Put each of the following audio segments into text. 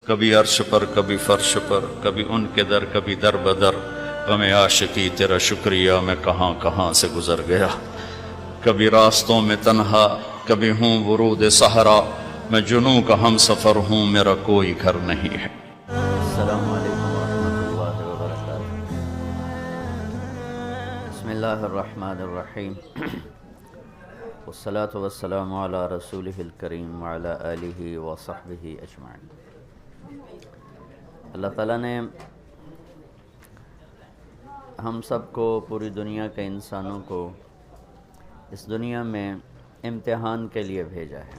کبھی عرش پر کبھی فرش پر، کبھی ان کے در کبھی در بدر، غم عاشقی تیرا شکریہ میں کہاں کہاں سے گزر گیا، کبھی راستوں میں تنہا کبھی ہوں ورود صحرا، میں جنوں کا ہم سفر ہوں میرا کوئی گھر نہیں ہے۔ السلام علیکم ورحمۃ اللہ وبرکاتہ۔ بسم اللہ الرحمن الرحیم، والصلاة والسلام علی رسولہ الکریم وعلی آلہ وصحبہ اجمعین۔ اللہ تعالیٰ نے ہم سب کو، پوری دنیا کے انسانوں کو اس دنیا میں امتحان کے لیے بھیجا ہے۔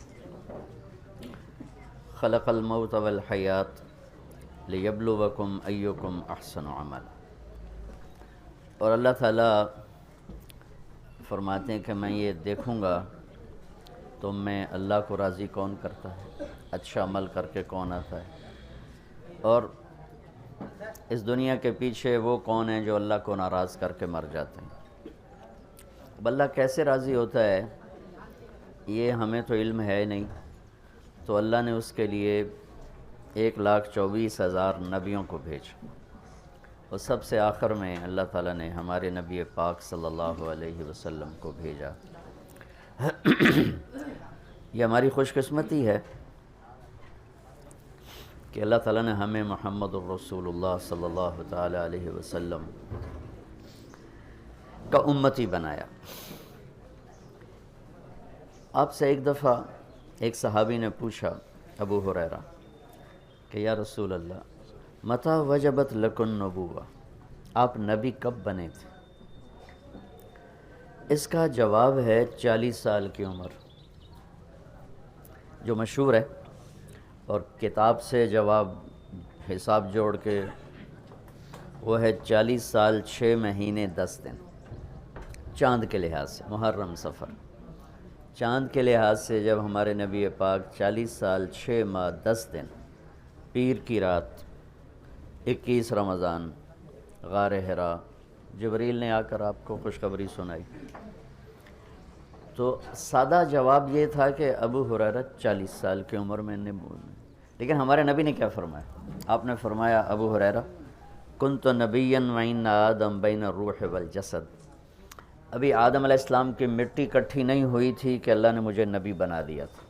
خلق الموت والحیات لیبلوکم ایکم احسن عمل۔ اور اللہ تعالیٰ فرماتے ہیں کہ میں یہ دیکھوں گا تم میں اللہ کو راضی کون کرتا ہے، اچھا عمل کر کے کون آتا ہے، اور اس دنیا کے پیچھے وہ کون ہیں جو اللہ کو ناراض کر کے مر جاتے ہیں۔ اب اللہ کیسے راضی ہوتا ہے یہ ہمیں تو علم ہے نہیں، تو اللہ نے اس کے لیے 1,24,000 نبیوں کو بھیجا، اور سب سے آخر میں اللہ تعالیٰ نے ہمارے نبی پاک صلی اللہ علیہ وسلم کو بھیجا۔ یہ ہماری خوش قسمتی ہے کہ اللہ تعالیٰ نے ہمیں محمد الرسول اللہ صلی اللہ تعالیٰ علیہ وسلم کا امتی بنایا۔ آپ سے ایک دفعہ ایک صحابی نے پوچھا، ابو ہریرہ، کہ یا رسول اللہ متی وجبت لکن نبوہ، آپ نبی کب بنے تھے؟ اس کا جواب ہے 40 سال کی عمر، جو مشہور ہے، اور کتاب سے جواب حساب جوڑ کے وہ ہے 40 سال 6 مہینے 10 دن، چاند کے لحاظ سے، محرم صفر، چاند کے لحاظ سے جب ہمارے نبی پاک 40 سال 6 ماہ 10 دن، پیر کی رات 21 رمضان، غار حرا، جبریل نے آ کر آپ کو خوشخبری سنائی، تو سادہ جواب یہ تھا کہ ابو ہریرہ 40 سال کی عمر میں نے لیکن ہمارے نبی نے کیا فرمایا؟ آپ نے فرمایا، ابو ہریرہ کنت نبیا وان آدم بین الروح والجسد، ابھی آدم علیہ السلام کی مٹی اکٹھی نہیں ہوئی تھی کہ اللہ نے مجھے نبی بنا دیا تھا۔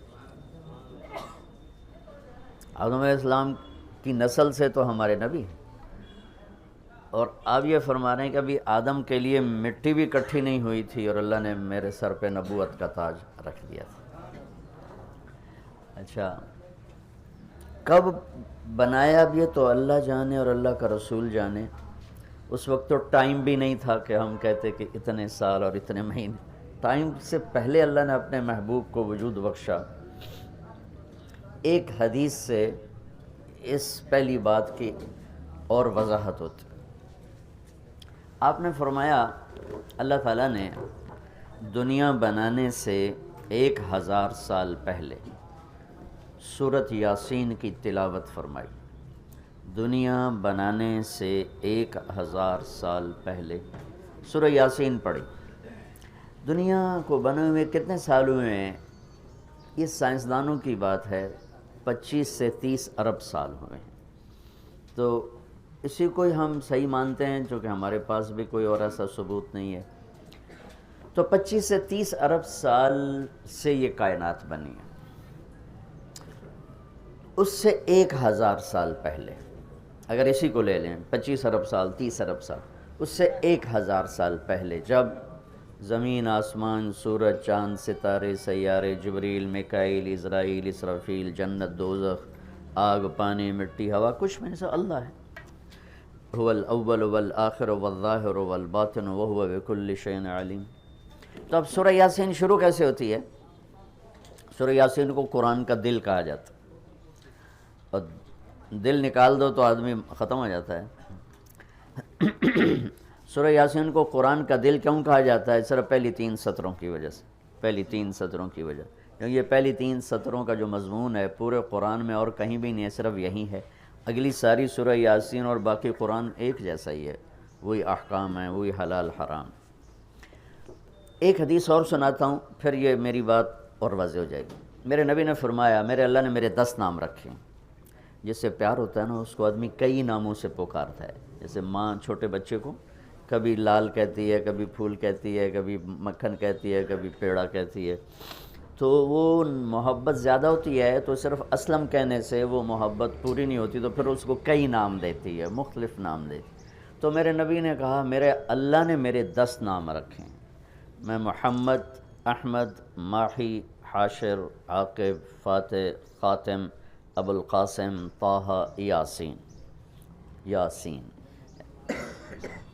آدم علیہ السلام کی نسل سے تو ہمارے نبی، اور آپ یہ فرما رہے ہیں کہ ابھی آدم کے لیے مٹی بھی اکٹھی نہیں ہوئی تھی اور اللہ نے میرے سر پہ نبوت کا تاج رکھ دیا تھا۔ اچھا، کب بنایا اب یہ تو اللہ جانے اور اللہ کا رسول جانے۔ اس وقت تو ٹائم بھی نہیں تھا کہ ہم کہتے کہ اتنے سال اور اتنے مہینے، ٹائم سے پہلے اللہ نے اپنے محبوب کو وجود بخشا۔ ایک حدیث سے اس پہلی بات کی اور وضاحت ہوتی۔ آپ نے فرمایا اللہ تعالیٰ نے دنیا بنانے سے 1000 سال پہلے سورۃ یاسین کی تلاوت فرمائی۔ دنیا بنانے سے 1000 سال پہلے سورہ یاسین پڑھی۔ دنیا کو بنے ہوئے کتنے سال ہوئے ہیں؟ یہ سائنسدانوں کی بات ہے، 25 سے 30 ارب سال ہوئے ہیں۔ تو اسی کو ہم صحیح مانتے ہیں، چونکہ ہمارے پاس بھی کوئی اور ایسا ثبوت نہیں ہے۔ تو 25 سے 30 ارب سال سے یہ کائنات بنی ہے۔ اس سے 1000 سال پہلے، اگر اسی کو لے لیں، 25 ارب سال، 30 ارب سال، اس سے 1000 سال پہلے جب زمین، آسمان، سورج، چاند، ستارے، سیارے، جبریل، میکائیل، اسرافیل، اسرافیل، جنت، دوزخ، آگ، پانی، مٹی، ہوا، کچھ میں سے اللہ ہے۔ هو الاول والآخر والظاہر والباطن وهو بكل شيء علیم۔ تو اب سورہ یاسین شروع کیسے ہوتی ہے؟ سورہ یاسین کو قرآن کا دل کہا جاتا ہے، اور دل نکال دو تو آدمی ختم ہو جاتا ہے۔ سورہ یاسین کو قرآن کا دل کیوں کہا جاتا ہے؟ صرف پہلی 3 سطروں کی وجہ سے، پہلی 3 سطروں کی وجہ، کیونکہ یہ پہلی 3 سطروں کا جو مضمون ہے پورے قرآن میں اور کہیں بھی نہیں ہے، صرف یہی ہے۔ اگلی ساری سورہ یاسین اور باقی قرآن ایک جیسا ہی ہے، وہی احکام ہیں، وہی حلال حرام۔ ایک حدیث اور سناتا ہوں، پھر یہ میری بات اور واضح ہو جائے گی۔ میرے نبی نے فرمایا، میرے اللہ نے میرے 10 نام رکھے ہیں۔ جس سے پیار ہوتا ہے نا اس کو آدمی کئی ناموں سے پکارتا ہے. جیسے ماں چھوٹے بچے کو کبھی لال کہتی ہے، کبھی پھول کہتی ہے، کبھی مکھن کہتی ہے، کبھی پیڑا کہتی ہے. تو وہ محبت زیادہ ہوتی ہے تو صرف اسلم کہنے سے وہ محبت پوری نہیں ہوتی، تو پھر اس کو کئی نام دیتی ہے، مختلف نام دیتی. تو میرے نبی نے کہا میرے اللہ نے میرے 10 نام رکھے ہیں. میں محمد، احمد، ماحی، حاشر، عاقب، فاتح، خاتم، ابو القاسم، طٰہٰ، یاسین. یاسین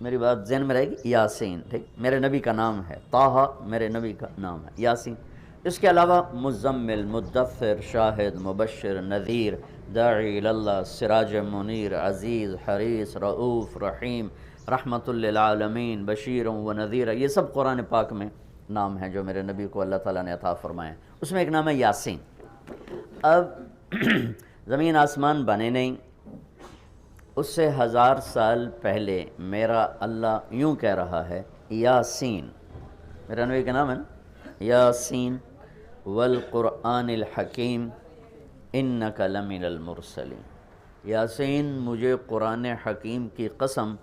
میری بات ذہن میں رہے گی، یاسین. ٹھیک، میرے نبی کا نام ہے. طٰہٰ میرے نبی کا نام ہے. یاسین. اس کے علاوہ مزمل، مدثر، شاہد، مبشر، نذیر، داعی اللہ، سراج منیر، عزیز، حریص، رؤوف، رحیم، رحمت للعالمین، بشیر و نذیر، یہ سب قرآن پاک میں نام ہیں جو میرے نبی کو اللہ تعالیٰ نے عطا فرمائے. اس میں ایک نام ہے یاسین. اب زمین آسمان بنے نہیں، اس سے 1000 سال پہلے میرا اللہ یوں کہہ رہا ہے یاسین. میرا نبی کا نام ہے نا یاسین والقرآن الحکیم انک لمن المرسلین. یاسین، مجھے قرآن حکیم کی قسم،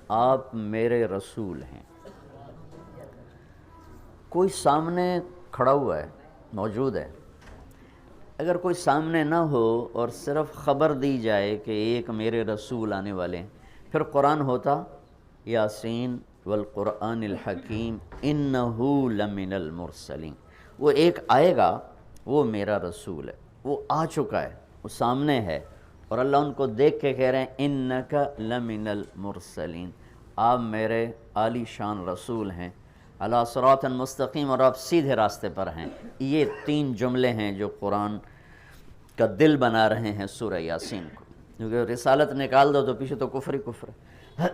آپ میرے رسول ہیں. کوئی سامنے کھڑا ہوا ہے، موجود ہے. اگر کوئی سامنے نہ ہو اور صرف خبر دی جائے کہ ایک میرے رسول آنے والے ہیں، پھر قرآن ہوتا یاسین والقرآن الحکیم انہ لمن المرسلین. وہ ایک آئے گا، وہ میرا رسول ہے، وہ آ چکا ہے، وہ سامنے ہے، اور اللہ ان کو دیکھ کے کہہ رہے ہیں انک لمن المرسلین، آپ میرے عالی شان رسول ہیں، علی صراط مستقیم، اور آپ سیدھے راستے پر ہیں. یہ 3 جملے ہیں جو قرآن کا دل بنا رہے ہیں سورہ یاسین کو. کیونکہ رسالت نکال دو تو پیچھے تو کفر ہی کفر ہے.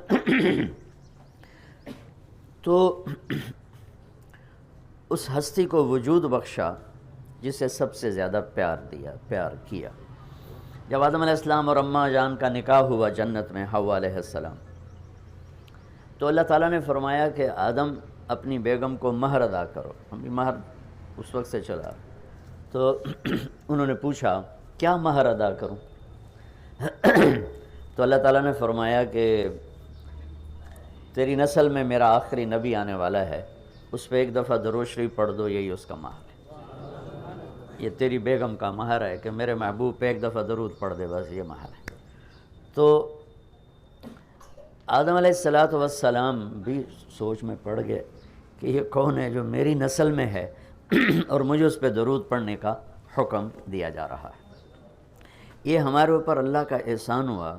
تو اس ہستی کو وجود بخشا جسے سب سے زیادہ پیار کیا. جب آدم علیہ السلام اور اماں جان کا نکاح ہوا جنت میں حوا علیہ السلام، تو اللہ تعالیٰ نے فرمایا کہ آدم اپنی بیگم کو مہر ادا کرو. ہم بھی مہر اس وقت سے چلا. تو انہوں نے پوچھا کیا مہر ادا کروں؟ تو اللہ تعالیٰ نے فرمایا کہ تیری نسل میں میرا آخری نبی آنے والا ہے، اس پہ ایک دفعہ درود شریف پڑھ دو، یہی اس کا مہر ہے. یہ تیری بیگم کا مہر ہے کہ میرے محبوب پہ ایک دفعہ درود پڑھ دے، بس یہ مہر ہے. تو آدم علیہ السلام بھی سوچ میں پڑ گئے کہ یہ کون ہے جو میری نسل میں ہے اور مجھے اس پہ درود پڑھنے کا حکم دیا جا رہا ہے. یہ ہمارے اوپر اللہ کا احسان ہوا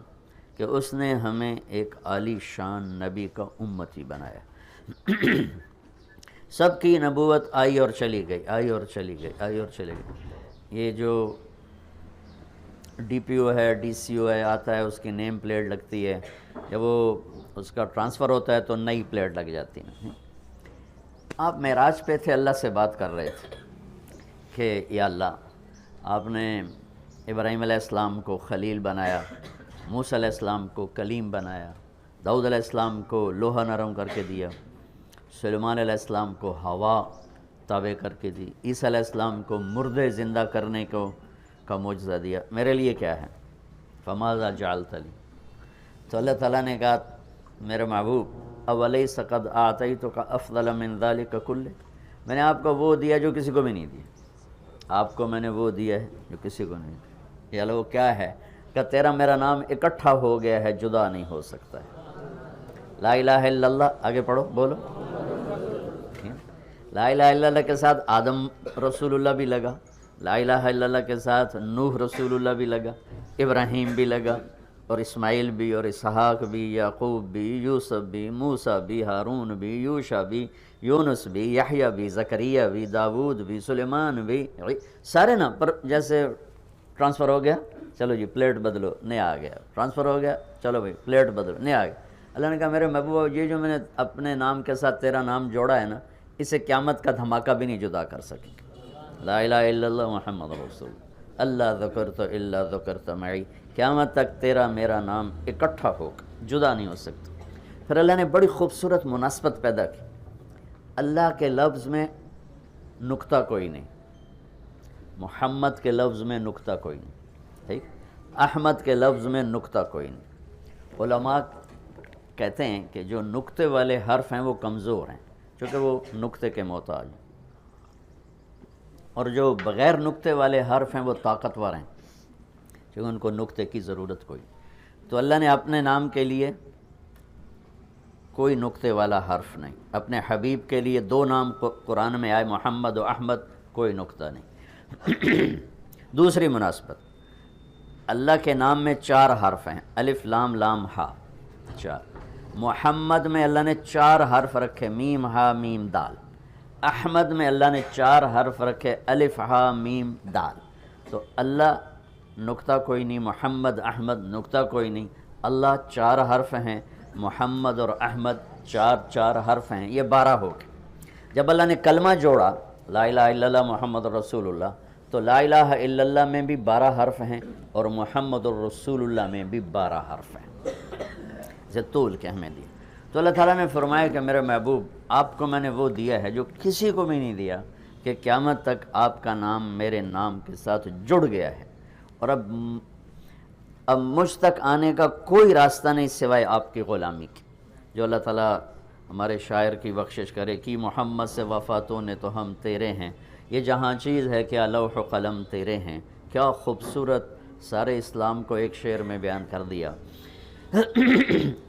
کہ اس نے ہمیں ایک عالی شان نبی کا امتی بنایا. سب کی نبوت آئی اور چلی گئی، آئی اور چلی گئی، آئی اور چلی گئی. یہ جو ڈی پی او ہے، ڈی سی او ہے، آتا ہے، اس کی نیم پلیٹ لگتی ہے، جب وہ اس کا ٹرانسفر ہوتا ہے تو نئی پلیٹ لگ جاتی ہے. آپ معراج پہ تھے، اللہ سے بات کر رہے تھے کہ یا اللہ، آپ نے ابراہیم علیہ السلام کو خلیل بنایا، موسیٰ علیہ السلام کو کلیم بنایا، داؤد علیہ السلام کو لوہا نرم کر کے دیا، سلیمان علیہ السلام کو ہوا تابع کر کے دی، عیسیٰ علیہ السلام کو مردے زندہ کرنے کا معجزہ دیا، میرے لیے کیا ہے؟ فماذا جعلت لی. تو اللہ تعالیٰ نے کہا میرے محبوب اولیس قد اعطیتک افضل من ذلک کلہ، میں نے آپ کو وہ دیا جو کسی کو بھی نہیں دیا. آپ کو میں نے وہ دیا ہے جو کسی کو نہیں دیا. یا اللہ وہ کیا ہے؟ کہ تیرا میرا نام اکٹھا ہو گیا ہے، جدا نہیں ہو سکتا ہے. لا الہ الا اللہ، آگے پڑھو، بولو. لا الہ الا اللہ کے ساتھ آدم رسول اللہ بھی لگا، لا الہ الا اللہ کے ساتھ نوح رسول اللہ بھی لگا، ابراہیم بھی لگا، اور اسماعیل بھی، اور اسحاق بھی، یعقوب بھی، یوسف بھی، موسیٰ بھی، ہارون بھی، یوشع بھی، یونس بھی، یحییٰ بھی، زکریا بھی، داود بھی، سلیمان بھی، سارے نا. پر جیسے ٹرانسفر ہو گیا، چلو جی پلیٹ بدلو، نیا آ گیا. ٹرانسفر ہو گیا، چلو بھائی پلیٹ بدلو، نیا آ گیا. اللہ نے کہا میرے محبوب، یہ جو میں نے اپنے نام کے ساتھ تیرا نام جوڑا ہے نا، اسے قیامت کا دھماکہ بھی نہیں جدا کر سکے. لا الہ الا اللہ محمد رسول اللہ ذکرت الا ذکرت معی، قیامت تک تیرا میرا نام اکٹھا ہوگا، جدا نہیں ہو سکتا. پھر اللہ نے بڑی خوبصورت مناسبت پیدا کی. اللہ کے لفظ میں نقطہ کوئی نہیں، محمد کے لفظ میں نقطہ کوئی نہیں. ٹھیک، احمد کے لفظ میں نقطہ کوئی نہیں۔ علماء کہتے ہیں کہ جو نقطے والے حرف ہیں وہ کمزور ہیں چونکہ وہ نقطے کے محتاج ہیں، اور جو بغیر نقطے والے حرف ہیں وہ طاقتور ہیں کیونکہ ان کو نقطے کی ضرورت کوئی۔ تو اللہ نے اپنے نام کے لیے کوئی نقطے والا حرف نہیں، اپنے حبیب کے لیے 2 نام قرآن میں آئے، محمد و احمد، کوئی نقطہ نہیں۔ دوسری مناسبت، اللہ کے نام میں 4 حرف ہیں، الف لام لام ہا، 4۔ محمد میں اللہ نے 4 حرف رکھے، میم ہا میم دال۔ احمد میں اللہ نے 4 حرف رکھے، الف ہا میم دال۔ تو اللہ نقطہ کوئی نہیں، محمد احمد نقطہ کوئی نہیں، اللہ 4 حرف ہیں، محمد اور احمد 4 حرف ہیں، یہ 12 ہو گئے۔ جب اللہ نے کلمہ جوڑا لا الہ الا اللہ محمد رسول اللہ، تو لا الہ الا اللہ میں بھی 12 حرف ہیں اور محمد الرسول اللہ میں بھی 12 حرف ہیں، اسے طول کے ہمیں دیا۔ تو اللہ تعالیٰ نے فرمایا کہ میرے محبوب آپ کو میں نے وہ دیا ہے جو کسی کو بھی نہیں دیا، کہ قیامت تک آپ کا نام میرے نام کے ساتھ جڑ گیا ہے، اور اب مجھ تک آنے کا کوئی راستہ نہیں سوائے آپ کی غلامی کی۔ جو اللہ تعالیٰ ہمارے شاعر کی بخشش کرے کہ محمد سے وفاتوں نے تو ہم تیرے ہیں، یہ جہاں چیز ہے کیا لوح و قلم تیرے ہیں، کیا خوبصورت سارے اسلام کو ایک شعر میں بیان کر دیا۔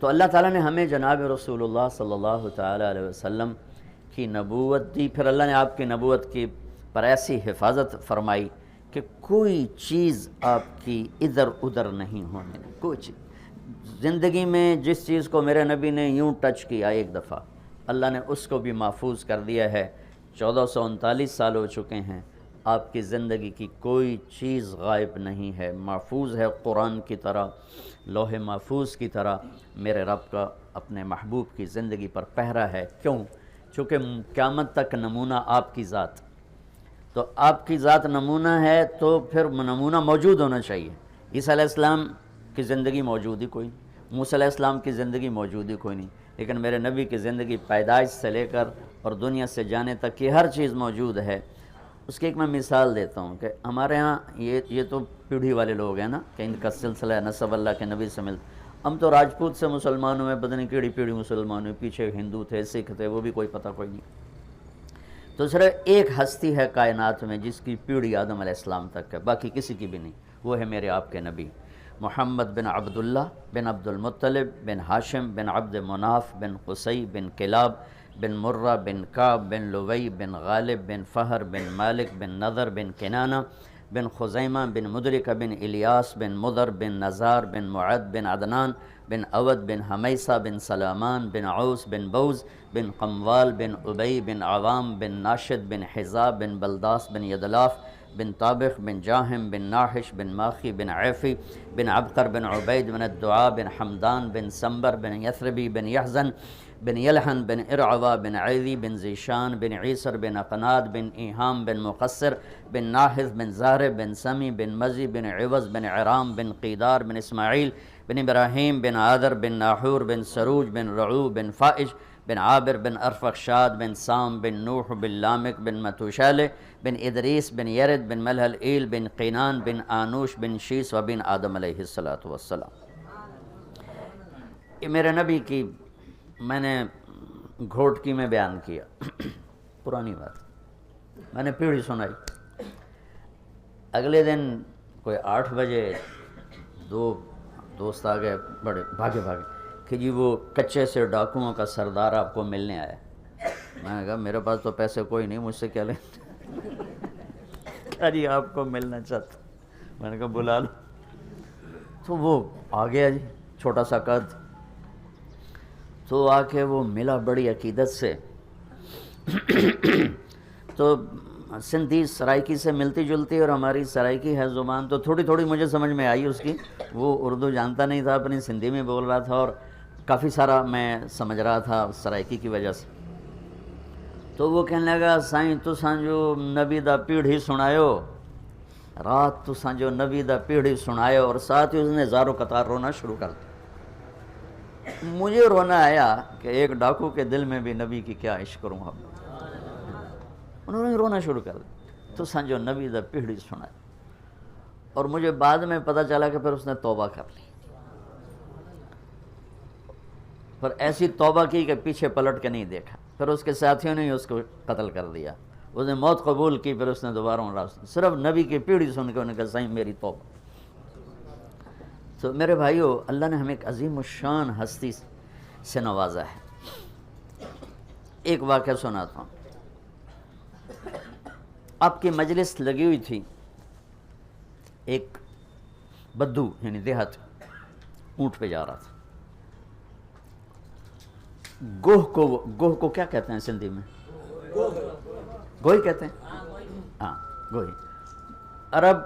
تو اللہ تعالیٰ نے ہمیں جناب رسول اللہ صلی اللہ تعالیٰ علیہ وسلم کی نبوت دی، پھر اللہ نے آپ کی نبوت کی پر ایسی حفاظت فرمائی کہ کوئی چیز آپ کی ادھر ادھر نہیں ہونے دی، کوئی چیز۔ زندگی میں جس چیز کو میرے نبی نے یوں ٹچ کیا ایک دفعہ، اللہ نے اس کو بھی محفوظ کر دیا ہے۔ 1439 سال ہو چکے ہیں، آپ کی زندگی کی کوئی چیز غائب نہیں ہے، محفوظ ہے قرآن کی طرح، لوح محفوظ کی طرح۔ میرے رب کا اپنے محبوب کی زندگی پر پہرا ہے، کیوں؟ چونکہ قیامت تک نمونہ آپ کی ذات، تو آپ کی ذات نمونہ ہے تو پھر نمونہ موجود ہونا چاہیے۔ عیسیٰ علیہ السلام کی زندگی موجود ہی کوئی نہیں، موسیٰ علیہ السلام کی زندگی موجود ہی کوئی نہیں، لیکن میرے نبی کی زندگی پیدائش سے لے کر اور دنیا سے جانے تک کی ہر چیز موجود ہے۔ اس کی ایک میں مثال دیتا ہوں کہ ہمارے ہاں یہ تو پیڑھی والے لوگ ہیں نا کہ ان کا سلسلہ نسب اللہ کے نبی سے ملتا۔ ہم تو راجپوت سے مسلمان ہوئے، پتہ نہیں کیڑی پیڑھی مسلمان ہوئے، پیچھے ہندو تھے، سکھ تھے، وہ بھی کوئی پتہ کوئی نہیں۔ تو صرف ایک ہستی ہے کائنات میں جس کی پیڑھی آدم علیہ السلام تک ہے، باقی کسی کی بھی نہیں، وہ ہے میرے آپ کے نبی محمد بن عبداللہ بن عبد المطلب بن ہاشم بن عبد مناف بن قصی بن کلاب بن مرہ بن کعب بن لوی بن غالب بن فہر بن مالک بن نضر بن کنانہ بن خزیمہ بن مدرکہ بن الیاس بن مضر بن نزار بن معد بن عدنان بن اود بن حمیسہ بن سلامان بن عوس بن بوز بن قموال بن ابی بن عوام بن ناشد بن حزاب بن بلداس بن یدلاف بن طابخ بن جاہم بن ناحش بن ماخی بن عیفی بن عبقر بن عبید بن الدعاء بن حمدان بن سمبر بن یثربی بن یحزن بن یلحن بن ارعوا بن عیدی بن زیشان بن عیسر بن اقناد بن ایہام بن مقصر بن ناحذ بن زہر بن سمی بن مزی بن عوض بن عرام بن قیدار بن اسماعیل بن ابراہیم بن عادر بن ناحور بن سروج بن رعو بن فائج بن عابر بن ارفخشاد بن سام بن نوح بن لامک بن متوشالہ بن ادریس بن یرد بن ملحل ایل بن قینان بن آنوش بن شیس و بن آدم علیہ السلام۔ یہ میرے نبی کی میں نے گھوٹکی میں بیان کیا، پرانی بات، میں نے پیڑھی سنائی۔ اگلے دن کوئی 8 بجے 2 دوست آ گئے، بڑے بھاگے کہ جی وہ کچے سے ڈاکوؤں کا سردار آپ کو ملنے آیا۔ میں نے کہا میرے پاس تو پیسے کوئی نہیں، مجھ سے کیا لیں؟ کہا جی آپ کو ملنا چاہتا۔ میں نے کہا بلا لو۔ تو وہ آ گیا جی، چھوٹا سا قد، تو آ کے وہ ملا بڑی عقیدت سے۔ تو سندھی سرائکی سے ملتی جلتی اور ہماری سرائکی ہے زبان، تو تھوڑی تھوڑی مجھے سمجھ میں آئی اس کی۔ وہ اردو جانتا نہیں تھا، اپنی سندھی میں بول رہا تھا اور کافی سارا میں سمجھ رہا تھا سرائکی کی وجہ سے۔ تو وہ کہنے لگا سائیں تساں جو نبی دا پیڑھی سنایو، رات تساں جو نبی دا پیڑھی سنایو، اور ساتھ ہی اس نے زارو قطار رونا شروع کر دیا۔ مجھے رونا آیا کہ ایک ڈاکو کے دل میں بھی نبی کی کیا عشق کروں ہم۔ انہوں نے رونا شروع کر دیا، تساں جو نبی دا پیڑھی سنایو۔ اور مجھے بعد میں پتہ چلا کہ پھر اس نے توبہ کر لی، پر ایسی توبہ کی کہ پیچھے پلٹ کے نہیں دیکھا، پھر اس کے ساتھیوں نے اس کو قتل کر دیا، اس نے موت قبول کی، پھر اس نے دوبارہ راستہ صرف نبی کی پیڑھی سن کے انہوں نے کہا صحیح میری توبہ۔ تو میرے بھائیو، اللہ نے ہمیں ایک عظیم الشان ہستی سے نوازا ہے۔ ایک واقعہ سناتا ہوں۔ آپ کی مجلس لگی ہوئی تھی، ایک بدو یعنی دیہات اونٹ پہ جا رہا تھا۔ گوہ کو کیا کہتے ہیں سندھی میں؟ گوہی کہتے ہیں، ہاں گوہی۔ عرب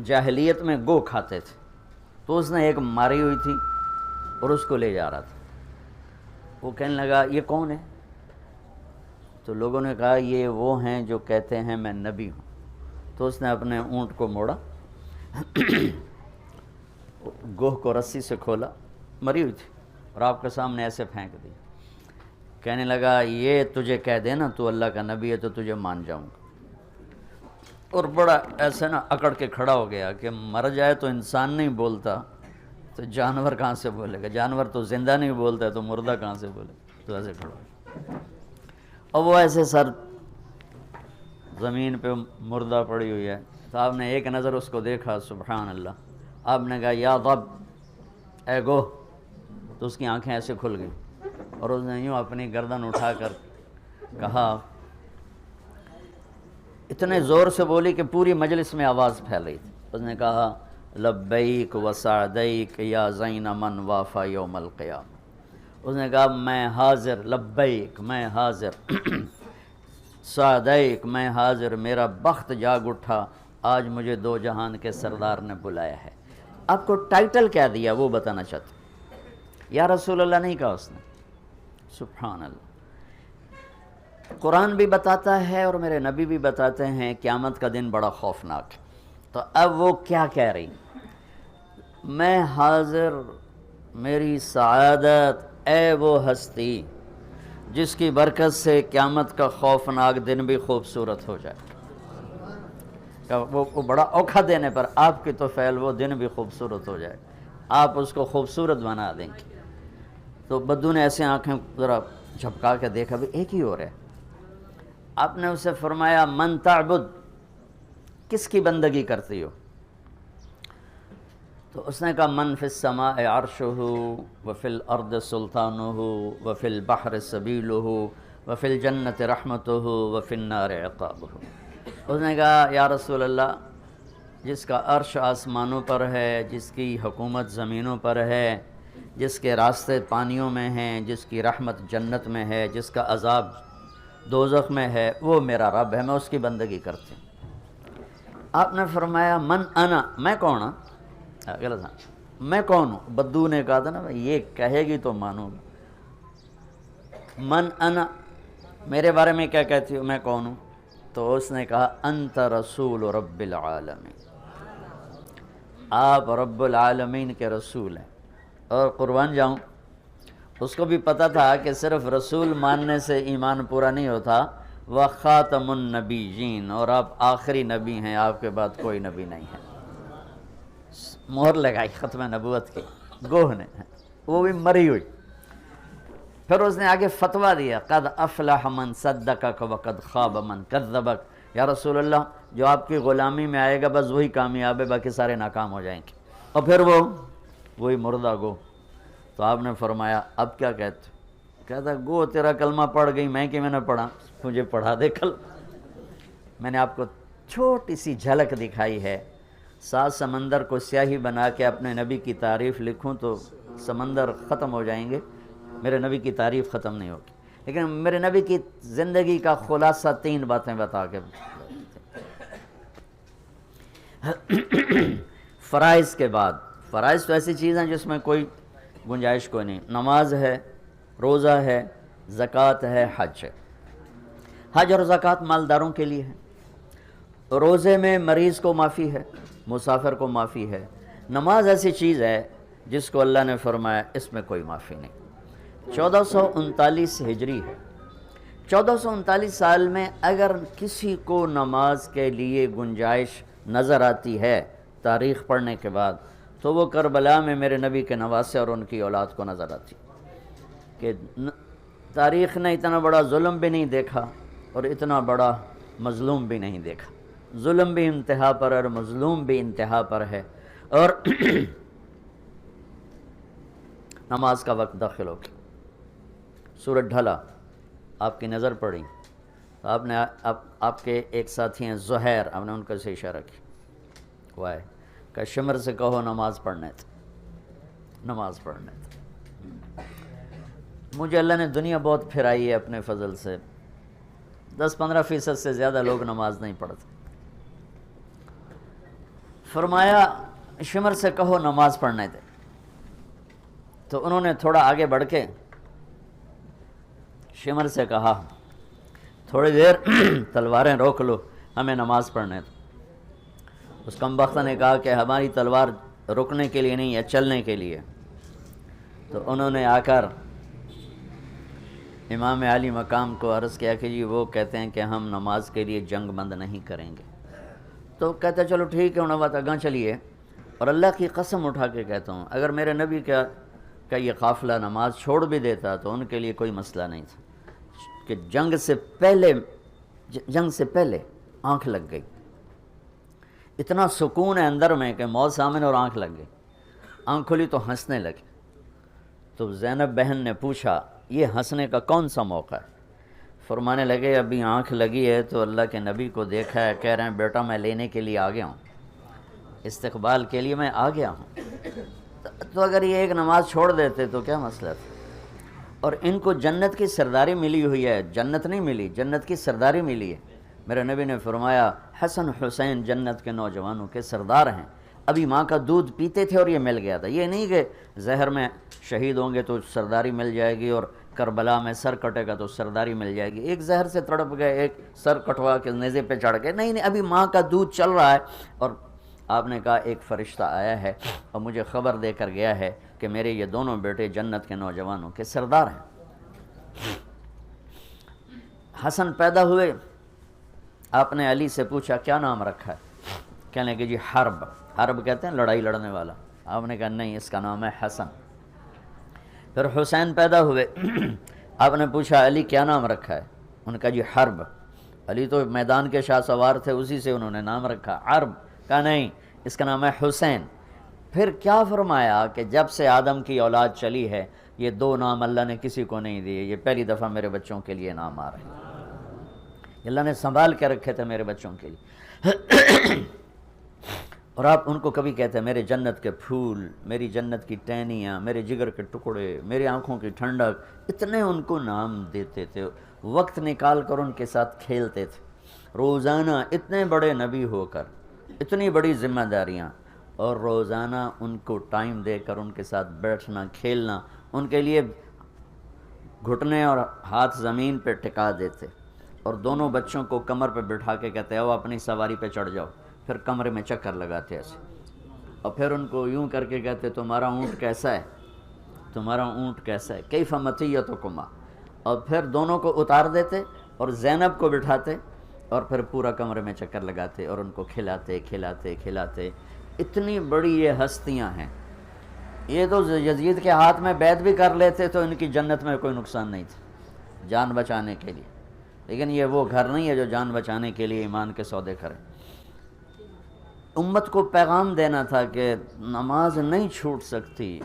جاہلیت میں گو کھاتے تھے، تو اس نے ایک ماری ہوئی تھی اور اس کو لے جا رہا تھا۔ وہ کہنے لگا یہ کون ہے؟ تو لوگوں نے کہا یہ وہ ہیں جو کہتے ہیں میں نبی ہوں۔ تو اس نے اپنے اونٹ کو موڑا، گوہ کو رسی سے کھولا، مری ہوئی تھی، اور آپ کے سامنے ایسے پھینک دی۔ کہنے لگا یہ تجھے کہہ دے نا تو اللہ کا نبی ہے تو تجھے مان جاؤں گا۔ اور بڑا ایسے نا اکڑ کے کھڑا ہو گیا کہ مر جائے تو انسان نہیں بولتا تو جانور کہاں سے بولے گا، جانور تو زندہ نہیں بولتا ہے تو مردہ کہاں سے بولے گا، تو ایسے کھڑا ہو۔ اور وہ ایسے سر زمین پہ مردہ پڑی ہوئی ہے، تو آپ نے ایک نظر اس کو دیکھا، سبحان اللہ۔ آپ نے کہا یا رب اے گو، تو اس کی آنکھیں ایسے کھل گئیں اور اس نے یوں اپنی گردن اٹھا کر کہا، اتنے زور سے بولی کہ پوری مجلس میں آواز پھیل رہی تھی۔ اس نے کہا لبیک و سعدیک یا زین من وافا یوم القیامہ۔ اس نے کہا میں حاضر، لبیک میں حاضر، سعدیک میں حاضر، میرا بخت جاگ اٹھا، آج مجھے دو جہان کے سردار نے بلایا ہے۔ آپ کو ٹائٹل کیا دیا وہ بتانا چاہتا ہوں۔ یا رسول اللہ نہیں کہا اس نے، سبحان اللہ۔ قرآن بھی بتاتا ہے اور میرے نبی بھی بتاتے ہیں قیامت کا دن بڑا خوفناک ہے۔ تو اب وہ کیا کہہ رہی، میں حاضر، میری سعادت، اے وہ ہستی جس کی برکت سے قیامت کا خوفناک دن بھی خوبصورت ہو جائے۔ وہ بڑا اوکھا دینے پر آپ کی تو فعل وہ دن بھی خوبصورت ہو جائے، آپ اس کو خوبصورت بنا دیں گے۔ تو بدو نے ایسے آنکھیں ذرا جھپکا کے دیکھا، بھی ایک ہی ہو رہا ہے۔ آپ نے اسے فرمایا من تعبد، کس کی بندگی کرتی ہو؟ تو اس نے کہا من فی السماء عرشہ وفی الارض سلطانہ وفی البحر سبیلہ وفی الجنت رحمتہ وفی النار عقابہ۔ اس نے کہا یا رسول اللہ، جس کا عرش آسمانوں پر ہے، جس کی حکومت زمینوں پر ہے، جس کے راستے پانیوں میں ہیں، جس کی رحمت جنت میں ہے، جس کا عذاب دوزخ میں ہے، وہ میرا رب ہے، میں اس کی بندگی کرتی ہوں۔ آپ نے فرمایا من انا، میں کون ہوں؟ غلط ہاں، میں کون ہوں؟ بدو نے کہا تھا نا یہ کہے گی تو مانوں گا۔ من انا، میرے بارے میں کیا کہتی ہو، میں کون ہوں؟ تو اس نے کہا انت رسول رب العالمین، آپ رب العالمین کے رسول ہیں۔ اور قربان جاؤں، اس کو بھی پتہ تھا کہ صرف رسول ماننے سے ایمان پورا نہیں ہوتا، وخاتم النبیین، اور آپ آخری نبی ہیں، آپ کے بعد کوئی نبی نہیں ہے۔ مہر لگائی ختم نبوت کی گوہ نے، وہ بھی مری ہوئی۔ پھر اس نے آگے فتویٰ دیا قد افلح من صدقک وقد خواب من کذبک، یا رسول اللہ جو آپ کی غلامی میں آئے گا بس وہی کامیاب ہے، باقی سارے ناکام ہو جائیں گے۔ اور پھر وہی مردہ گو۔ تو آپ نے فرمایا اب کیا کہتے؟ کہتا گو تیرا کلمہ پڑھ گئی، میں کہ میں نے پڑھا، مجھے پڑھا دے کل۔ میں نے آپ کو چھوٹی سی جھلک دکھائی ہے، 7 سمندر کو سیاہی بنا کے اپنے نبی کی تعریف لکھوں تو سمندر ختم ہو جائیں گے، میرے نبی کی تعریف ختم نہیں ہوگی۔ لیکن میرے نبی کی زندگی کا خلاصہ 3 باتیں بتا کے فرائض کے بعد، فرائض تو ایسی چیز ہیں جس میں کوئی گنجائش کوئی نہیں، نماز ہے، روزہ ہے، زکوٰۃ ہے، حج ہے۔ حج اور زکوٰۃ مالداروں کے لیے ہے، روزے میں مریض کو معافی ہے، مسافر کو معافی ہے، نماز ایسی چیز ہے جس کو اللہ نے فرمایا اس میں کوئی معافی نہیں۔ 1439 ہجری ہے، 1439 سال میں اگر کسی کو نماز کے لیے گنجائش نظر آتی ہے تاریخ پڑھنے کے بعد تو وہ کربلا میں میرے نبی کے نواسے اور ان کی اولاد کو نظر آتی کہ تاریخ نے اتنا بڑا ظلم بھی نہیں دیکھا اور اتنا بڑا مظلوم بھی نہیں دیکھا. ظلم بھی انتہا پر اور مظلوم بھی انتہا پر ہے. اور نماز کا وقت داخل ہو گیا، سورج ڈھلا، آپ کی نظر پڑی، آپ نے آپ کے ایک ساتھی ہیں زہیر، آپ نے ان کو سے اشارہ کیا، وہ آئے کہ شمر سے کہو نماز پڑھنے تھے، نماز پڑھنے تھے. مجھے اللہ نے دنیا بہت پھرائی ہے اپنے فضل سے، 10-15% سے زیادہ لوگ نماز نہیں پڑھتے. فرمایا شمر سے کہو نماز پڑھنے تھے. تو انہوں نے تھوڑا آگے بڑھ کے شمر سے کہا تھوڑی دیر تلواریں روک لو، ہمیں نماز پڑھنے دو. اس کمبخت نے کہا کہ ہماری تلوار رکنے کے لیے نہیں ہے، چلنے کے لیے. تو انہوں نے آ کر امام علی مقام کو عرض کیا کہ جی وہ کہتے ہیں کہ ہم نماز کے لیے جنگ بند نہیں کریں گے. تو کہتا چلو ٹھیک ہے، انہوں نے گاں چلیے. اور اللہ کی قسم اٹھا کے کہتا ہوں اگر میرے نبی کا یہ قافلہ نماز چھوڑ بھی دیتا تو ان کے لیے کوئی مسئلہ نہیں تھا کہ جنگ سے پہلے آنکھ لگ گئی. اتنا سکون ہے اندر میں کہ موت سامنے اور آنکھ لگ گئی. آنکھ کھلی تو ہنسنے لگے. تو زینب بہن نے پوچھا یہ ہنسنے کا کون سا موقع ہے؟ فرمانے لگے ابھی آنکھ لگی ہے تو اللہ کے نبی کو دیکھا ہے، کہہ رہے ہیں بیٹا میں لینے کے لیے آ گیا ہوں، استقبال کے لیے میں آ گیا ہوں. تو اگر یہ ایک نماز چھوڑ دیتے تو کیا مسئلہ تھا؟ اور ان کو جنت کی سرداری ملی ہوئی ہے، جنت نہیں ملی، جنت کی سرداری ملی ہے. میرے نبی نے فرمایا حسن حسین جنت کے نوجوانوں کے سردار ہیں. ابھی ماں کا دودھ پیتے تھے اور یہ مل گیا تھا. یہ نہیں کہ زہر میں شہید ہوں گے تو سرداری مل جائے گی اور کربلا میں سر کٹے گا تو سرداری مل جائے گی. ایک زہر سے تڑپ گئے، ایک سر کٹوا کے نیزے پہ چڑھ گئے. نہیں، ابھی ماں کا دودھ چل رہا ہے. اور آپ نے کہا ایک فرشتہ آیا ہے اور مجھے خبر دے کر گیا ہے کہ میرے یہ دونوں بیٹے جنت کے نوجوانوں کے سردار ہیں. حسن پیدا ہوئے، آپ نے علی سے پوچھا کیا نام رکھا ہے؟ کہنے لگے جی حرب. حرب کہتے ہیں لڑائی لڑنے والا. آپ نے کہا نہیں، اس کا نام ہے حسن. پھر حسین پیدا ہوئے، آپ نے پوچھا علی کیا نام رکھا ہے؟ انہوں نے کہا جی حرب. علی تو میدان کے شاہ سوار تھے، اسی سے انہوں نے نام رکھا حرب. کہا نہیں، اس کا نام ہے حسین. پھر کیا فرمایا کہ جب سے آدم کی اولاد چلی ہے یہ دو نام اللہ نے کسی کو نہیں دیے، یہ پہلی دفعہ میرے بچوں کے لیے نام آ رہے ہیں. اللہ نے سنبھال کے رکھے تھے میرے بچوں کے لیے. اور آپ ان کو کبھی کہتے ہیں میرے جنت کے پھول، میری جنت کی ٹہنیاں، میرے جگر کے ٹکڑے، میری آنکھوں کی ٹھنڈک. اتنے ان کو نام دیتے تھے، وقت نکال کر ان کے ساتھ کھیلتے تھے. روزانہ اتنے بڑے نبی ہو کر اتنی بڑی ذمہ داریاں، اور روزانہ ان کو ٹائم دے کر ان کے ساتھ بیٹھنا کھیلنا. ان کے لیے گھٹنے اور ہاتھ زمین پہ ٹکا دیتے اور دونوں بچوں کو کمر پہ بٹھا کے کہتے ہو اپنی سواری پہ چڑھ جاؤ. پھر کمرے میں چکر لگاتے ایسے، اور پھر ان کو یوں کر کے کہتے تمہارا اونٹ کیسا ہے، تمہارا اونٹ کیسا ہے، کیف مطیتکما. اور پھر دونوں کو اتار دیتے اور زینب کو بٹھاتے اور پھر پورا کمرے میں چکر لگاتے اور ان کو کھلاتے کھلاتے کھلاتے. اتنی بڑی یہ ہستیاں ہیں. یہ تو یزید کے ہاتھ میں بیعت بھی کر لیتے تو ان کی جنت میں کوئی نقصان نہیں تھا جان بچانے کے لیے. لیکن یہ وہ گھر نہیں ہے جو جان بچانے کے لیے ایمان کے سودے کرے. امت کو پیغام دینا تھا کہ نماز نہیں چھوٹ سکتی،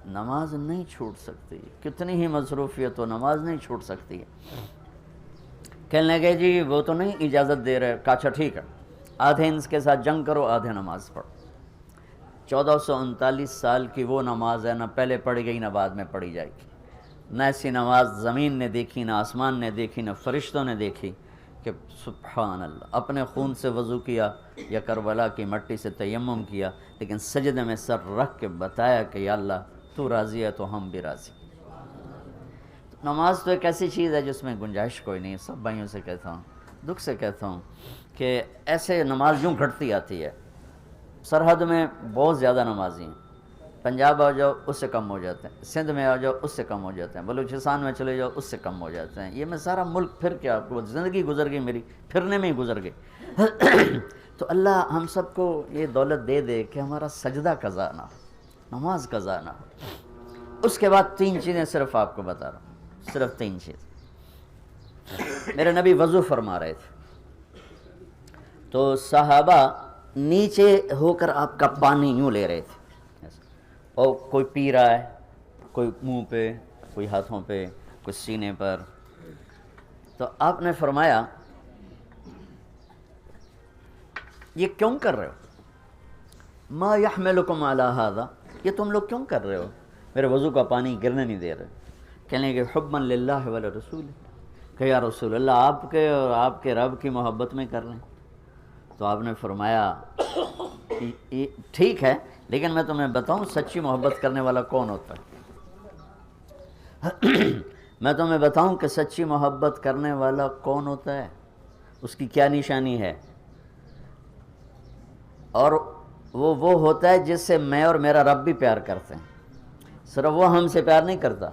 نماز نہیں چھوٹ سکتی. کتنی ہی مصروفیت ہو نماز نہیں چھوٹ سکتی. کہنے لگے جی وہ تو نہیں اجازت دے رہے. کہا اچھا ٹھیک ہے، آدھے ان کے ساتھ جنگ کرو، آدھے نماز پڑھو. 1439 سال کی وہ نماز ہے، نہ پہلے پڑھی گئی نہ بعد میں پڑھی جائے گی. نہ ایسی نماز زمین نے دیکھی، نہ آسمان نے دیکھی، نہ فرشتوں نے دیکھی کہ سبحان اللہ اپنے خون سے وضو کیا یا کربلا کی مٹی سے تیمم کیا، لیکن سجدے میں سر رکھ کے بتایا کہ یا اللہ تو راضی ہے تو ہم بھی راضی. نماز تو ایک ایسی چیز ہے جس میں گنجائش کوئی نہیں. سب بھائیوں سے کہتا ہوں، دکھ سے کہتا ہوں کہ ایسے نماز یوں گھٹتی آتی ہے. سرحد میں بہت زیادہ نمازی ہیں. پنجاب آ جاؤ اس سے کم ہو جاتے ہیں، سندھ میں آ جاؤ اس سے کم ہو جاتے ہیں، بلوچستان میں چلے جاؤ اس سے کم ہو جاتے ہیں. یہ میں سارا ملک پھر کیا، زندگی گزر گئی میری پھرنے میں ہی گزر گئی. تو اللہ ہم سب کو یہ دولت دے دے کہ ہمارا سجدہ قضا نہ ہو، نماز قضا نہ ہو۔ اس کے بعد 3 چیزیں صرف آپ کو بتا رہا ہوں، صرف 3 چیز۔ میرے نبی وضو فرما رہے تھے تو صحابہ نیچے ہو کر آپ کا پانی یوں لے رہے تھے، اور کوئی پی رہا ہے، کوئی منہ پہ، کوئی ہاتھوں پہ، کوئی سینے پر۔ تو آپ نے فرمایا یہ کیوں کر رہے ہو؟ ما یحملکم علی ھذا، یہ تم لوگ کیوں کر رہے ہو؟ میرے وضو کا پانی گرنے نہیں دے رہے۔ کہنے کہ حبا للہ ولرسول، کہ یا رسول اللہ آپ کے اور آپ کے رب کی محبت میں کر لیں۔ تو آپ نے فرمایا ٹھیک ہے، لیکن میں تمہیں بتاؤں سچی محبت کرنے والا کون ہوتا ہے؟ میں تمہیں بتاؤں کہ سچی محبت کرنے والا کون ہوتا ہے، اس کی کیا نشانی ہے؟ اور وہ ہوتا ہے جس سے میں اور میرا رب بھی پیار کرتے ہیں۔ صرف وہ ہم سے پیار نہیں کرتا،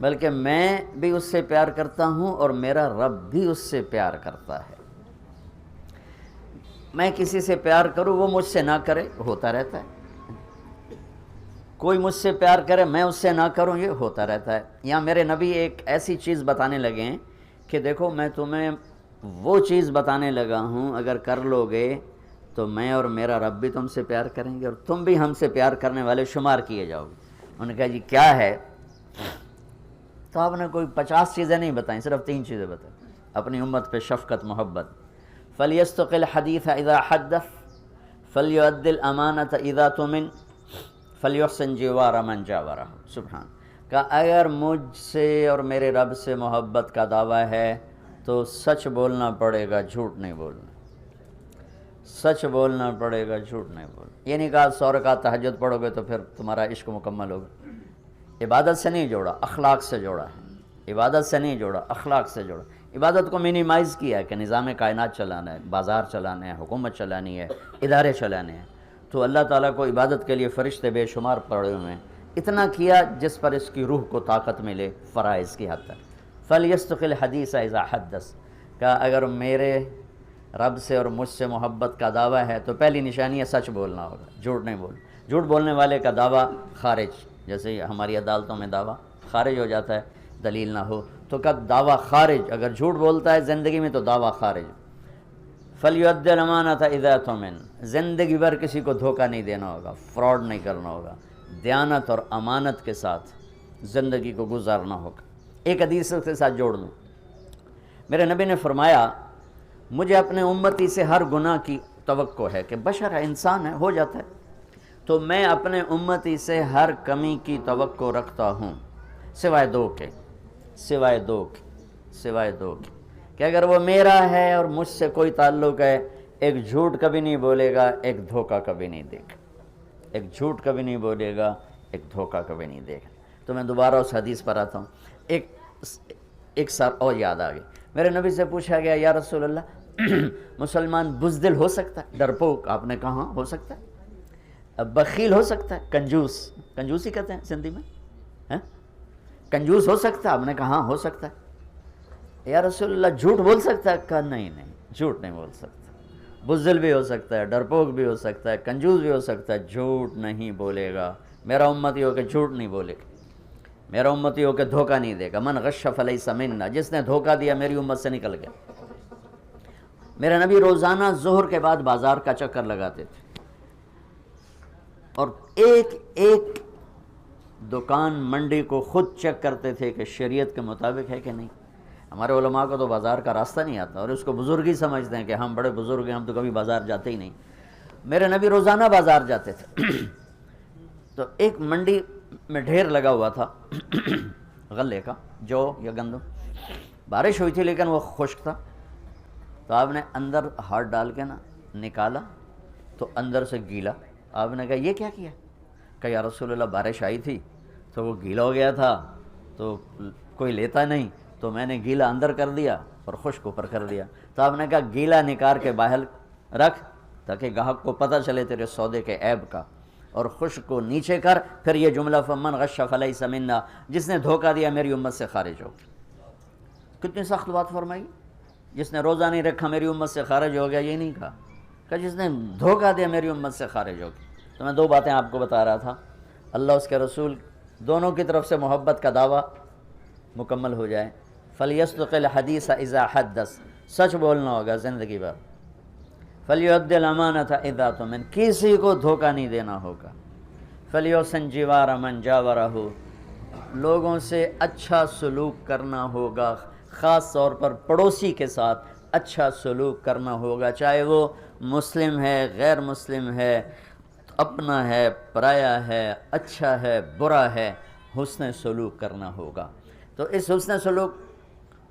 بلکہ میں بھی اس سے پیار کرتا ہوں اور میرا رب بھی اس سے پیار کرتا ہے۔ میں کسی سے پیار کروں، وہ مجھ سے نہ کرے، ہوتا رہتا ہے۔ کوئی مجھ سے پیار کرے، میں اس سے نہ کروں، یہ ہوتا رہتا ہے۔ یہاں میرے نبی ایک ایسی چیز بتانے لگے ہیں کہ دیکھو میں تمہیں وہ چیز بتانے لگا ہوں، اگر کر لو گے تو میں اور میرا رب بھی تم سے پیار کریں گے اور تم بھی ہم سے پیار کرنے والے شمار کیے جاؤ گے۔ انہوں نے کہا جی کیا ہے؟ تو آپ نے کوئی 50 چیزیں نہیں بتائیں، صرف 3 چیزیں بتائیں۔ اپنی امت پہ شفقت، محبت۔ فَلْيَسْتَقِ الْحَدِيثَ إِذَا حَدَّثَ فَلْيُؤَدِّ الْأَمَانَةَ إِذَا تُؤْمِنَ فَلْيُحْسِنْ جِوَارَ مَنْ جَاوَرَهُ۔ سبحان کہ اگر مجھ سے اور میرے رب سے محبت کا دعویٰ ہے تو سچ بولنا پڑے گا، جھوٹ نہیں بولنا۔ سچ بولنا پڑے گا، جھوٹ نہیں بولنا۔ یہ نہیں کہا 100 رکعت تہجد پڑھو گے تو پھر تمہارا عشق مکمل ہوگا۔ عبادت سے نہیں جوڑا، اخلاق سے جوڑا ہے۔ عبادت سے نہیں جوڑا، اخلاق سے جوڑا۔ عبادت کو منیمائز کیا ہے کہ نظام کائنات چلانا ہے، بازار چلانا ہے، حکومت چلانی ہے، ادارے چلانے ہیں۔ تو اللہ تعالیٰ کو عبادت کے لیے فرشتے بے شمار پڑے ہوئے ہیں، اتنا کیا جس پر اس کی روح کو طاقت ملے فرائض کی حد تک۔ فَلْيَسْتَقِ الْحَدِيثَ إِذَا حَدَّثَ کہ اگر میرے رب سے اور مجھ سے محبت کا دعویٰ ہے تو پہلی نشانی ہے سچ بولنا ہوگا، جھوٹ نہیں بولنا۔ جھوٹ بولنے والے کا دعویٰ خارج، جیسے ہماری عدالتوں میں دعویٰ خارج ہو جاتا ہے دلیل نہ ہو تو کا دعویٰ خارج، اگر جھوٹ بولتا ہے زندگی میں تو دعویٰ خارج۔ فَلْيُؤَدِّ الْأَمَانَةَ إِذَا تُؤْمِنَ زندگی بھر کسی کو دھوکہ نہیں دینا ہوگا، فراڈ نہیں کرنا ہوگا، دیانت اور امانت کے ساتھ زندگی کو گزارنا ہوگا۔ ایک حدیث کے ساتھ جوڑ لوں، میرے نبی نے فرمایا مجھے اپنے امتی سے ہر گناہ کی توقع ہے کہ بشر ہے، انسان ہے، ہو جاتا ہے، تو میں اپنے امتی سے ہر کمی کی توقع رکھتا ہوں سوائے دو کے کہ اگر وہ میرا ہے اور مجھ سے کوئی تعلق ہے، ایک جھوٹ کبھی نہیں بولے گا، ایک دھوکہ کبھی نہیں دے گا، ایک جھوٹ کبھی نہیں بولے گا، ایک دھوکہ کبھی نہیں دے گا۔ تو میں دوبارہ اس حدیث پر آتا ہوں۔ ایک سال اور یاد آ گئی، میرے نبی سے پوچھا گیا یا رسول اللہ مسلمان بزدل ہو سکتا ہے؟ ڈرپوک، آپ نے کہا ہو سکتا ہے۔ بخیل ہو سکتا ہے؟ کنجوسی کہتے ہیں سندھی میں، کنجوس ہو سکتا ہے؟ آپ نے کہا ہو سکتا ہے۔ یا رسول اللہ جھوٹ بول سکتا ہے؟ کہا نہیں، جھوٹ نہیں بول سکتا۔ بزدل بھی ہو سکتا ہے، ڈرپوک بھی ہو سکتا ہے، کنجوس بھی ہو سکتا ہے، جھوٹ نہیں بولے گا۔ میرا امتی ہو کہ جھوٹ نہیں بولے گا، میرا امتی ہو کہ دھوکہ نہیں دے گا۔ من غش فلیس منا، جس نے دھوکہ دیا میری امت سے نکل گیا۔ میرے نبی روزانہ ظہر کے بعد بازار کا چکر لگاتے تھے اور ایک دکان منڈی کو خود چیک کرتے تھے کہ شریعت کے مطابق ہے کہ نہیں۔ ہمارے علماء کو تو بازار کا راستہ نہیں آتا اور اس کو بزرگی سمجھتے ہیں کہ ہم بڑے بزرگ ہیں، ہم تو کبھی بازار جاتے ہی نہیں۔ میرے نبی روزانہ بازار جاتے تھے تو ایک منڈی میں ڈھیر لگا ہوا تھا غلے کا، جو یا گندم، بارش ہوئی تھی لیکن وہ خشک تھا۔ تو آپ نے اندر ہاتھ ڈال کے نکالا تو اندر سے گیلا۔ آپ نے کہا یہ کیا کیا؟ کہ یا رسول اللہ بارش آئی تھی تو وہ گیلا ہو گیا تھا تو کوئی لیتا نہیں، تو میں نے گیلا اندر کر دیا اور خشک اوپر کر دیا۔ تو آپ نے کہا گیلا نکال کے باہر رکھ تاکہ گاہک کو پتہ چلے تیرے سودے کے عیب کا، اور خشک کو نیچے کر۔ پھر یہ جملہ فمن غش فلیس منا، جس نے دھوکہ دیا میری امت سے خارج ہو گیا۔ کتنی سخت بات فرمائی۔ جس نے روزہ نہیں رکھا میری امت سے خارج ہو گیا، یہ نہیں کہا کہ جس نے دھوکہ دیا میری امت سے خارج ہوگی۔ تو میں دو باتیں آپ کو بتا رہا تھا، اللہ اس کے رسول دونوں کی طرف سے محبت کا دعویٰ مکمل ہو جائے۔ فَلْيَصْدُقِ الْحَدِيثَ إِذَا حَدَّثَ، سچ بولنا ہوگا زندگی بھر۔ فَلْيُؤَدِّ الْأَمَانَةَ إِذَا تُؤْمِنَ، کسی کو دھوکہ نہیں دینا ہوگا۔ فَلْيُحْسِنْ جِوَارَ مَنْ جَاوَرَهُ، لوگوں سے اچھا سلوک کرنا ہوگا، خاص طور پر پڑوسی کے ساتھ اچھا سلوک کرنا ہوگا، چاہے وہ مسلم ہے، غیر مسلم ہے، اپنا ہے، پرایا ہے، اچھا ہے، برا ہے، حسن سلوک کرنا ہوگا۔ تو اس حسن سلوک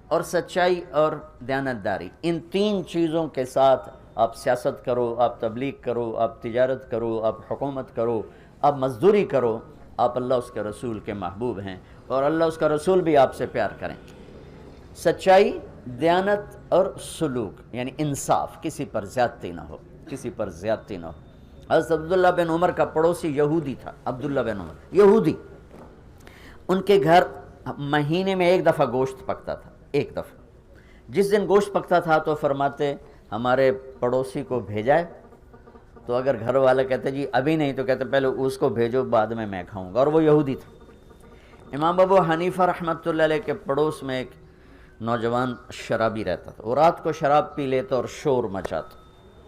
اور سچائی اور دیانتداری، ان تین چیزوں کے ساتھ آپ سیاست کرو، آپ تبلیغ کرو، آپ تجارت کرو، آپ حکومت کرو، آپ مزدوری کرو، آپ اللہ اس کے رسول کے محبوب ہیں اور اللہ اس کا رسول بھی آپ سے پیار کریں۔ سچائی، دیانت اور سلوک یعنی انصاف، کسی پر زیادتی نہ ہو، کسی پر زیادتی نہ ہو۔ حضرت عبداللہ بن عمر کا پڑوسی یہودی تھا، عبداللہ بن عمر یہودی، ان کے گھر مہینے میں ایک دفعہ گوشت پکتا تھا، ایک دفعہ۔ جس دن گوشت پکتا تھا تو فرماتے ہمارے پڑوسی کو بھیجائے، تو اگر گھر والے کہتے جی ابھی نہیں، تو کہتے پہلے اس کو بھیجو، بعد میں کھاؤں گا، اور وہ یہودی تھا۔ امام ابو حنیفہ رحمۃ اللہ علیہ کے پڑوس میں ایک نوجوان شرابی رہتا تھا، وہ رات کو شراب پی لیتا اور شور مچاتا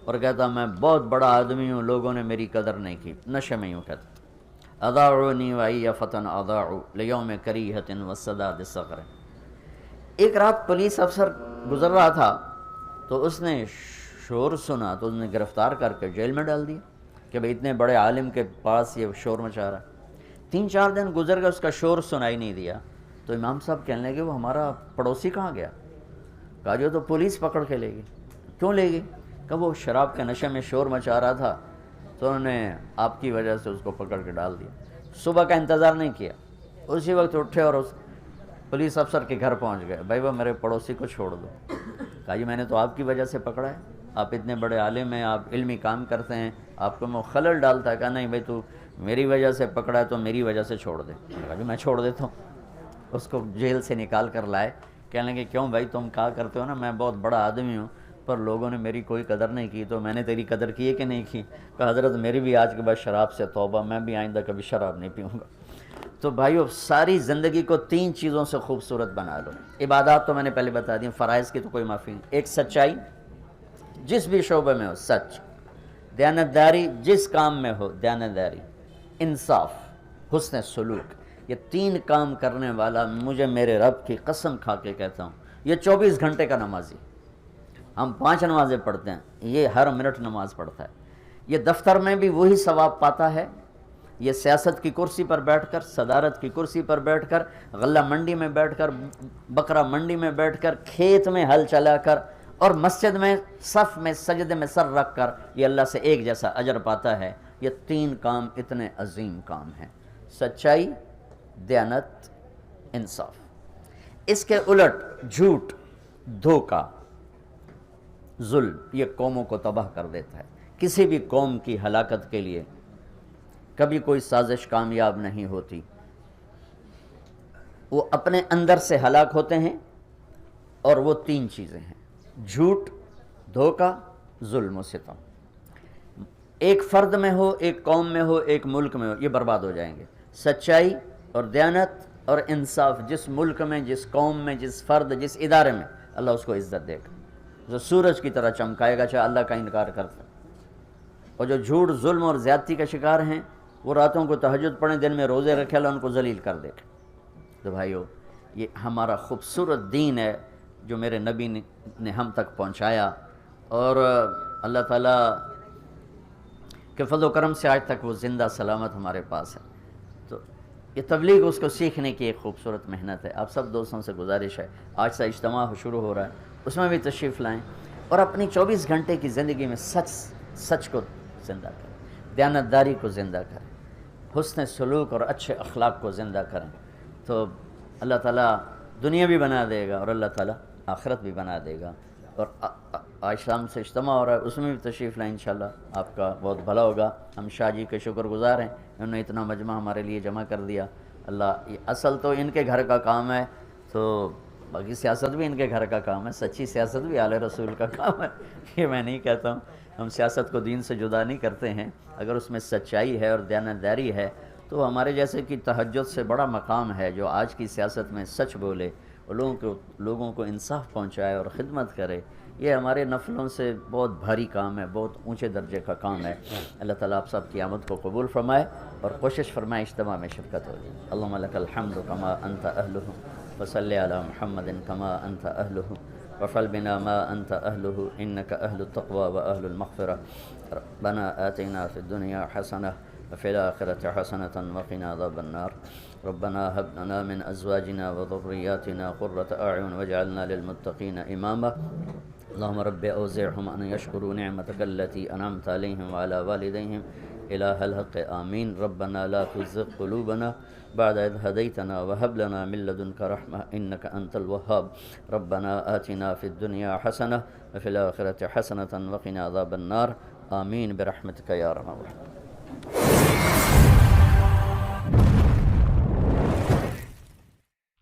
اور کہتا میں بہت بڑا آدمی ہوں، لوگوں نے میری قدر نہیں کی، نشے میں یوں کہتا اضاعونی وای فتن اضاعوا لیوم کریہۃ وسداد صغر۔ ایک رات پولیس افسر گزر رہا تھا تو اس نے شور سنا تو اس نے گرفتار کر کے جیل میں ڈال دیا کہ بھئی اتنے بڑے عالم کے پاس یہ شور مچا رہا ہے۔ 3-4 دن گزر گئے، اس کا شور سنائی نہیں دیا، تو امام صاحب کہنے لگے وہ ہمارا پڑوسی کہاں گیا؟ کہا جو تو پولیس پکڑ کے لے گئی۔ کیوں لے گئی؟ کہ وہ شراب کے نشے میں شور مچا رہا تھا، تو انہوں نے آپ کی وجہ سے اس کو پکڑ کے ڈال دیا۔ صبح کا انتظار نہیں کیا، اسی وقت اٹھے اور اس پولیس افسر کے گھر پہنچ گئے، بھائی وہ میرے پڑوسی کو چھوڑ دو۔ کہا جی میں نے تو آپ کی وجہ سے پکڑا ہے، آپ اتنے بڑے عالم ہیں، آپ علمی کام کرتے ہیں، آپ کو میں خلل ڈالتا ہے۔ کہا نہیں بھائی تو میری وجہ سے پکڑا ہے تو میری وجہ سے چھوڑ دے۔ کہا جی میں چھوڑ دیتا ہوں۔ اس کو جیل سے نکال کر لائے، کہنے لگے کیوں بھائی تم کہا کرتے ہو نا میں بہت بڑا آدمی ہوں، پر لوگوں نے میری کوئی قدر نہیں کی، تو میں نے تیری قدر کی ہے کہ نہیں کی؟ کہ حضرت میری بھی آج کے بعد شراب سے توبہ، میں بھی آئندہ کبھی شراب نہیں پیوں گا۔ تو بھائیو ساری زندگی کو 3 چیزوں سے خوبصورت بنا لو۔ عبادات تو میں نے پہلے بتا دی، فرائض کی تو کوئی معافی نہیں۔ ایک سچائی، جس بھی شعبے میں ہو سچ، دیانتداری، جس کام میں ہو دیانتداری، انصاف، حسن سلوک، یہ 3 کام کرنے والا مجھے میرے رب کی قسم کھا کے کہتا ہوں یہ 24 گھنٹے کا نمازی۔ ہم 5 نمازیں پڑھتے ہیں، یہ ہر منٹ نماز پڑھتا ہے، یہ دفتر میں بھی وہی ثواب پاتا ہے، یہ سیاست کی کرسی پر بیٹھ کر، صدارت کی کرسی پر بیٹھ کر، غلہ منڈی میں بیٹھ کر، بکرا منڈی میں بیٹھ کر، کھیت میں ہل چلا کر، اور مسجد میں صف میں سجدے میں سر رکھ کر یہ اللہ سے ایک جیسا اجر پاتا ہے۔ یہ 3 کام اتنے عظیم کام ہیں، سچائی، دیانت، انصاف۔ اس کے الٹ جھوٹ، دھوکہ، ظلم، یہ قوموں کو تباہ کر دیتا ہے۔ کسی بھی قوم کی ہلاکت کے لیے کبھی کوئی سازش کامیاب نہیں ہوتی، وہ اپنے اندر سے ہلاک ہوتے ہیں، اور وہ 3 چیزیں ہیں، جھوٹ، دھوکہ، ظلم و ستم۔ ایک فرد میں ہو، ایک قوم میں ہو، ایک ملک میں ہو، یہ برباد ہو جائیں گے۔ سچائی اور دیانت اور انصاف جس ملک میں، جس قوم میں، جس فرد، جس ادارے میں، اللہ اس کو عزت دے گا، جو سورج کی طرح چمکائے گا چاہے اللہ کا انکار کرتا ہے۔ اور جو جھوٹ، ظلم اور زیادتی کا شکار ہیں، وہ راتوں کو تہجد پڑھیں، دن میں روزے رکھے، اللہ ان کو ذلیل کر دے گا۔ تو بھائیو یہ ہمارا خوبصورت دین ہے جو میرے نبی نے ہم تک پہنچایا، اور اللہ تعالیٰ کے فضل و کرم سے آج تک وہ زندہ سلامت ہمارے پاس ہے۔ تو یہ تبلیغ اس کو سیکھنے کی ایک خوبصورت محنت ہے۔ آپ سب دوستوں سے گزارش ہے، آج سے اجتماع شروع ہو رہا ہے، اس میں بھی تشریف لائیں اور اپنی 24 گھنٹے کی زندگی میں سچ کو زندہ کریں، دیانتداری کو زندہ کریں، حسن سلوک اور اچھے اخلاق کو زندہ کریں، تو اللہ تعالیٰ دنیا بھی بنا دے گا اور اللہ تعالیٰ آخرت بھی بنا دے گا۔ اور آج شام سے اجتماع ہو رہا ہے، اس میں بھی تشریف لائیں، انشاءاللہ آپ کا بہت بھلا ہوگا۔ ہم شاہ جی کے شکر گزار ہیں، انہوں نے اتنا مجمع ہمارے لیے جمع کر دیا۔ اللہ، یہ اصل تو ان کے گھر کا کام ہے، تو باقی سیاست بھی ان کے گھر کا کام ہے، سچی سیاست بھی آل رسول کا کام ہے، یہ میں نہیں کہتا ہوں۔ ہم سیاست کو دین سے جدا نہیں کرتے ہیں، اگر اس میں سچائی ہے اور دیانتداری ہے تو ہمارے جیسے کی تہجد سے بڑا مقام ہے جو آج کی سیاست میں سچ بولے اور لوگوں کو انصاف پہنچائے اور خدمت کرے۔ یہ ہمارے نفلوں سے بہت بھاری کام ہے، بہت اونچے درجے کا کام ہے۔ اللہ تعالیٰ آپ سب کی آمد کو قبول فرمائے اور کوشش فرمائے اجتماع میں شرکت ہو جائے۔ اللہم لک الحمد کما انت اہلہ وصلی علی محمد کما انت اہلہ وفعل بنا ما انت اہلہ انک اہل التقوی و اہل المغفرہ۔ ربنا آتنا فی الدنیا حسنہ وفي الآخرة حسنة وقنا عذاب النار ربنا هب لنا من أزواجنا وذرياتنا قرة أعين واجعلنا للمتقين إماما اللهم رب أوزعهم أن يشكروا نعمتك التي أنعمت عليهم وعلى والديهم إله الحق آمين ربنا لا تزغ قلوبنا بعد إذ هديتنا وهب لنا من لدنك رحمة إنك أنت الوهاب ربنا آتنا في الدنيا حسنة وفي الآخرة حسنة وقنا عذاب النار آمين برحمتك يا أرحم الراحمين.